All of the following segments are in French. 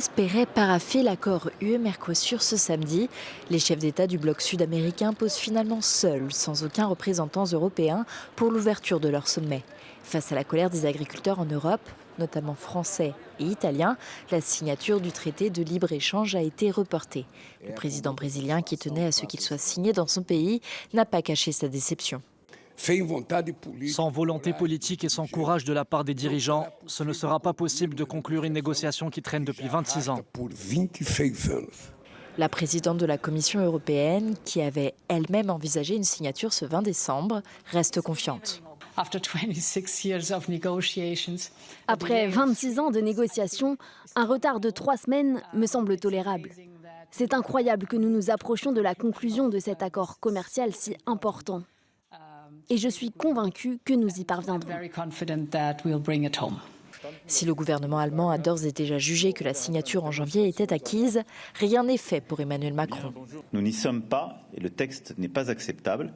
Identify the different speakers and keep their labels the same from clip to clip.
Speaker 1: Espérait paraffer l'accord UE-Mercosur ce samedi. Les chefs d'État du bloc sud-américain posent finalement seuls, sans aucun représentant européen, pour l'ouverture de leur sommet. Face à la colère des agriculteurs en Europe, notamment français et italiens, la signature du traité de libre-échange a été reportée. Le président brésilien, qui tenait à ce qu'il soit signé dans son pays, n'a pas caché sa déception.
Speaker 2: Sans volonté politique et sans courage de la part des dirigeants, ce ne sera pas possible de conclure une négociation qui traîne depuis 26 ans.
Speaker 1: La présidente de la Commission européenne, qui avait elle-même envisagé une signature ce 20 décembre, reste confiante.
Speaker 3: Après 26 ans de négociations, un retard de 3 semaines me semble tolérable. C'est incroyable que nous nous approchions de la conclusion de cet accord commercial si important. Et je suis convaincue que nous y parviendrons.
Speaker 1: Si le gouvernement allemand a d'ores et déjà jugé que la signature en janvier était acquise, rien n'est fait pour Emmanuel Macron.
Speaker 4: Nous n'y sommes pas et le texte n'est pas acceptable.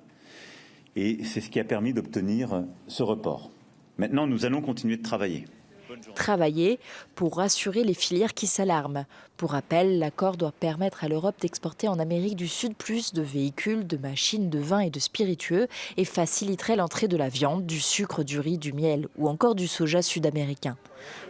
Speaker 4: Et c'est ce qui a permis d'obtenir ce report. Maintenant, nous allons continuer de travailler.
Speaker 1: Travailler pour rassurer les filières qui s'alarment. Pour rappel, l'accord doit permettre à l'Europe d'exporter en Amérique du Sud plus de véhicules, de machines, de vins et de spiritueux et faciliterait l'entrée de la viande, du sucre, du riz, du miel ou encore du soja sud-américain.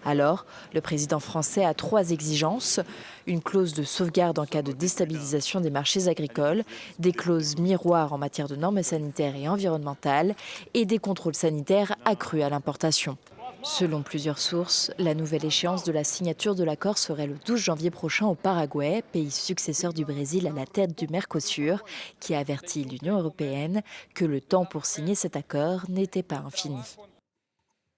Speaker 1: Alors, le président français a 3 exigences. Une clause de sauvegarde en cas de déstabilisation des marchés agricoles, des clauses miroirs en matière de normes sanitaires et environnementales et des contrôles sanitaires accrus à l'importation. Selon plusieurs sources, la nouvelle échéance de la signature de l'accord serait le 12 janvier prochain au Paraguay, pays successeur du Brésil à la tête du Mercosur, qui a averti l'Union européenne que le temps pour signer cet accord n'était pas infini.